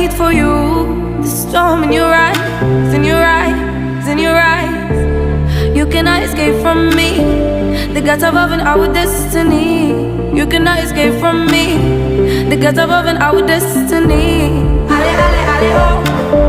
wait for you. The storm in your eyes, in your eyes, in your eyes. You cannot escape from me. The gods above and our destiny. You cannot escape from me. The gods above and our destiny. Ale, ale, ale, oh.